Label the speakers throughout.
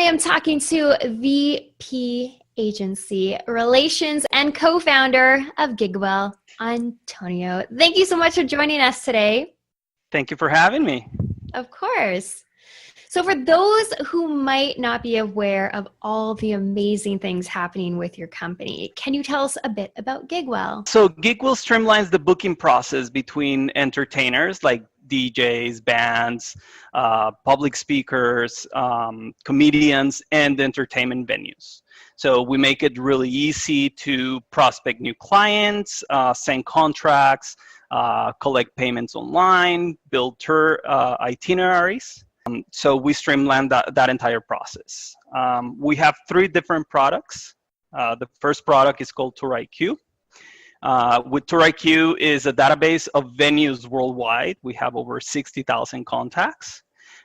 Speaker 1: am talking to VP Agency Relations and co-founder of Gigwell, Antonio. Thank you so much for joining us today.
Speaker 2: Thank you for having me.
Speaker 1: Of course. So for those who might not be aware of all the amazing things happening with your company, can you tell us a bit about Gigwell?
Speaker 2: So Gigwell streamlines the booking process between entertainers like DJs, bands, public speakers, comedians, and entertainment venues. So we make it really easy to prospect new clients, send contracts, collect payments online, build tour itineraries. So we streamline that entire process. We have 3 different products. The first product is called Tour IQ. With Tour IQ is a database of venues worldwide. We have over 60,000 contacts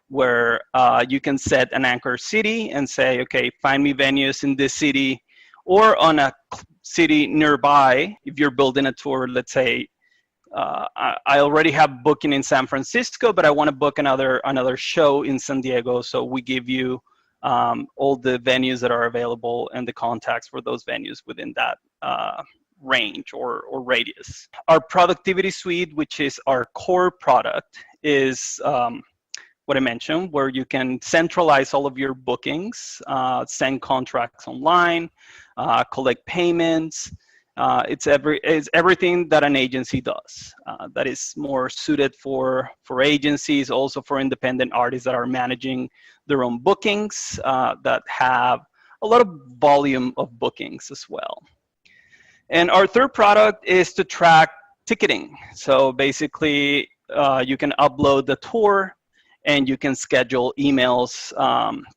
Speaker 2: where you can set an anchor city and say, okay, find me venues in this city or on a city nearby. If you're building a tour, let's say, I already have booking in San Francisco, but I want to book another show in San Diego. So we give you all the venues that are available and the contacts for those venues within that range or radius. Our productivity suite, which is our core product, is what I mentioned, where you can centralize all of your bookings, send contracts online, collect payments. It's everything that an agency does. That is more suited for agencies, also for independent artists that are managing their own bookings, that have a lot of volume of bookings as well. And our third product is to track ticketing. So basically, you can upload the tour and you can schedule emails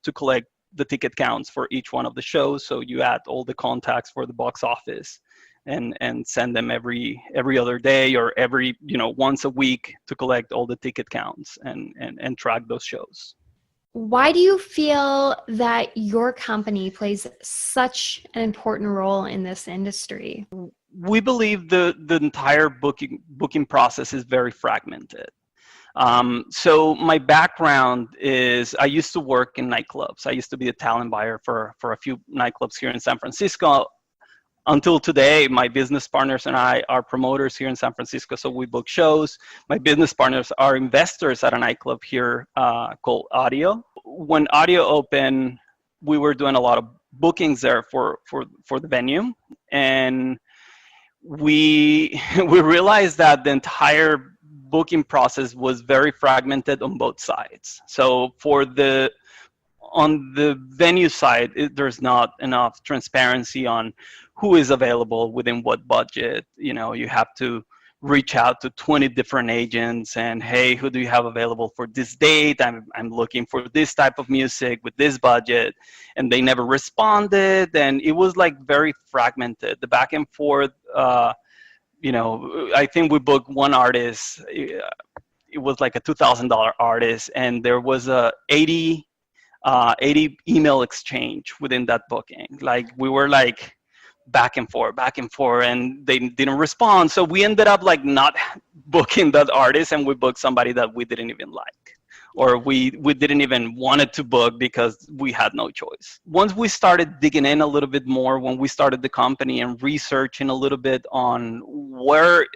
Speaker 2: to collect the ticket counts for each one of the shows. So you add all the contacts for the box office and send them every other day or once a week to collect all the ticket counts and track those shows.
Speaker 1: Why do you feel that your company plays such an important role in this industry?
Speaker 2: We believe the entire booking process is very fragmented. So my background is I used to work in nightclubs. I used to be a talent buyer for a few nightclubs here in San Francisco. Until today, my business partners and I are promoters here in San Francisco, so we book shows. My business partners are investors at a nightclub here called Audio. When Audio opened, we were doing a lot of bookings there for the venue, and we realized that the entire booking process was very fragmented on both sides. So on the venue side, there's not enough transparency on who is available within what budget. You have to reach out to 20 different agents and, hey, who do you have available for this date? I'm looking for this type of music with this budget. And they never responded. And it was like very fragmented. The back and forth, I think we booked one artist. It was like a $2,000 artist. And there was a 80 email exchange within that booking. Like we were like back and forth, and they didn't respond. So we ended up like not booking that artist, and we booked somebody that we didn't even like, or we didn't even wanted to book because we had no choice. Once we started digging in a little bit more, when we started the company and researching a little bit on what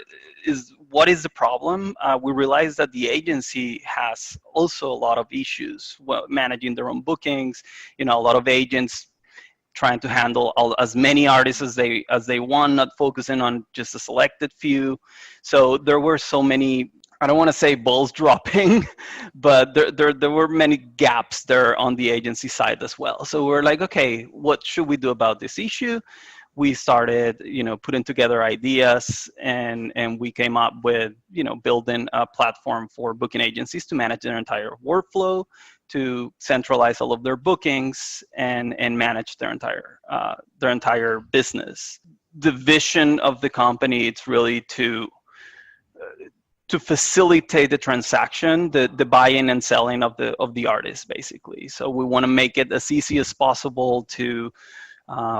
Speaker 2: is the problem, we realized that the agency has also a lot of issues managing their own bookings. A lot of agents trying to handle as many artists as they want, not focusing on just a selected few. So there were so many, I don't want to say balls dropping, but there were many gaps there on the agency side as well. So we're like, okay, what should we do about this issue? We started, putting together ideas, and we came up with, building a platform for booking agencies to manage their entire workflow, to centralize all of their bookings and manage their entire business. The vision of the company, it's really to facilitate the transaction, the buying and selling of the artist, basically. So we want to make it as easy as possible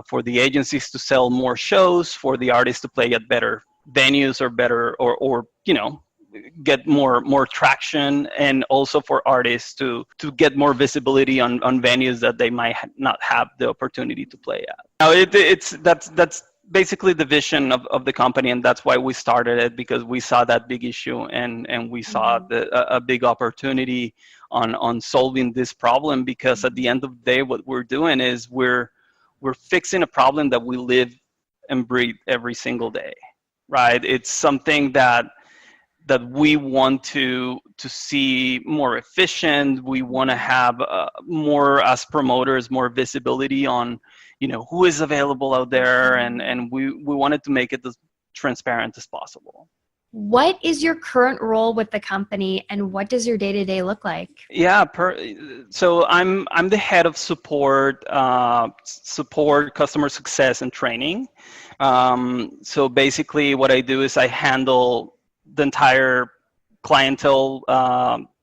Speaker 2: for the agencies to sell more shows, for the artists to play at better venues or better or get more traction, and also for artists to get more visibility on venues that they might not have the opportunity to play at. Now that's basically the vision of the company, and that's why we started it, because we saw that big issue, and we saw a big opportunity on solving this problem, because at the end of the day, what we're doing is we're fixing a problem that we live and breathe every single day, right? It's something that we want to see more efficient. We want to have more, as promoters, more visibility on, who is available out there, and we wanted to make it as transparent as possible.
Speaker 1: What is your current role with the company, and what does your day-to-day look like?
Speaker 2: Yeah, so I'm the head of support, customer success, and training. So basically, what I do is I handle the entire clientele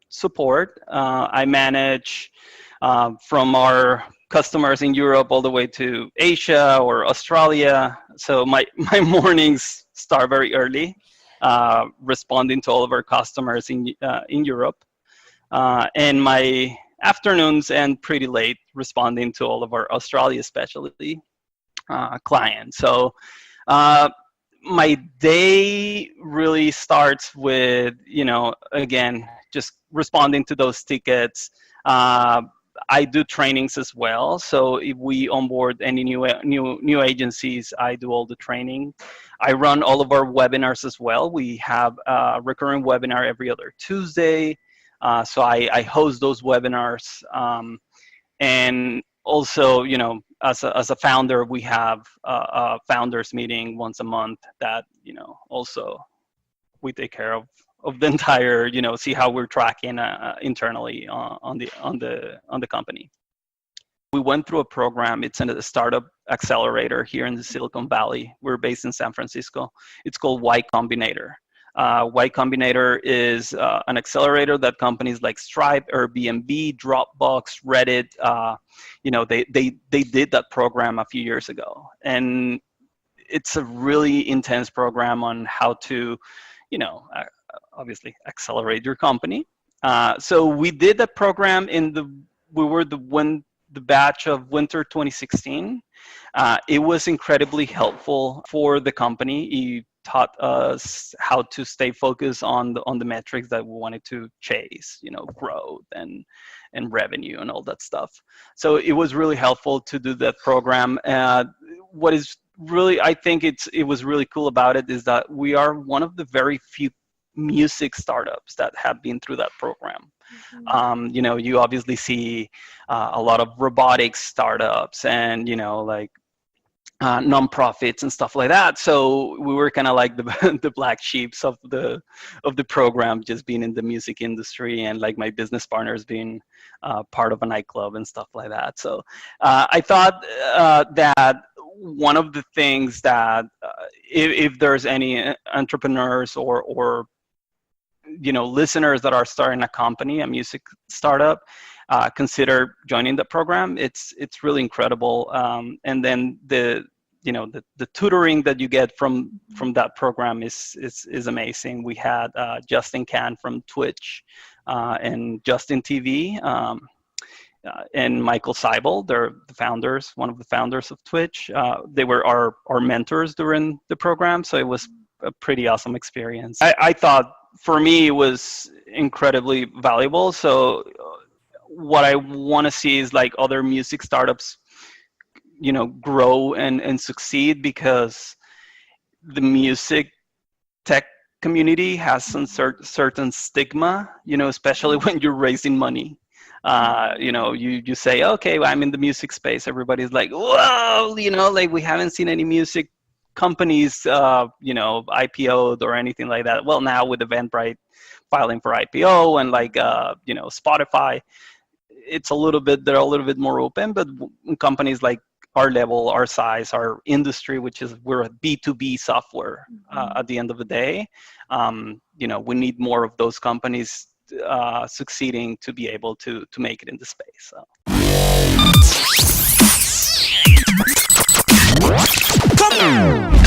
Speaker 2: support. I manage from our customers in Europe all the way to Asia or Australia. So my mornings start very early, responding to all of our customers in Europe, and my afternoons end pretty late, responding to all of our Australia specialty clients. So my day really starts with, again, just responding to those tickets. I do trainings as well. So if we onboard any new agencies, I do all the training. I run all of our webinars as well. We have a recurring webinar every other Tuesday. So I host those webinars. And also, as a founder, we have a founders meeting once a month that, also we take care of the entire, see how we're tracking internally on the company. We went through a program. It's a startup accelerator here in the Silicon Valley. We're based in San Francisco. It's called Y Combinator. Y Combinator is an accelerator that companies like Stripe, Airbnb, Dropbox, Reddit, they did that program a few years ago. And it's a really intense program on how to, obviously accelerate your company. So we did that program we were the batch of winter 2016. It was incredibly helpful for the company. It taught us how to stay focused on the metrics that we wanted to chase, growth and revenue and all that stuff. So it was really helpful to do that program. What is really, I think it was really cool about it is that we are one of the very few music startups that have been through that program. Mm-hmm. You obviously see a lot of robotics startups and, nonprofits and stuff like that. So we were kind of like the black sheeps of the program, just being in the music industry, and like my business partners being part of a nightclub and stuff like that. So I thought that one of the things that if there's any entrepreneurs or listeners that are starting a company, a music startup, consider joining the program. It's really incredible. And then the tutoring that you get from that program is amazing. We had Justin Can from Twitch and Justin TV and Michael Seibel. They're one of the founders of Twitch. They were our mentors during the program. So it was a pretty awesome experience. I thought for me it was incredibly valuable. So what I want to see is like other music startups, grow and succeed, because the music tech community has some certain stigma, especially when you're raising money. You say, okay, well, I'm in the music space. Everybody's like, whoa, like we haven't seen any music companies, IPO'd or anything like that. Well, now with Eventbrite filing for IPO and Spotify, they're a little bit more open, but companies like our level, our size, our industry, which is we're a B2B software at the end of the day, we need more of those companies succeeding to be able to make it in the space. So. Come on.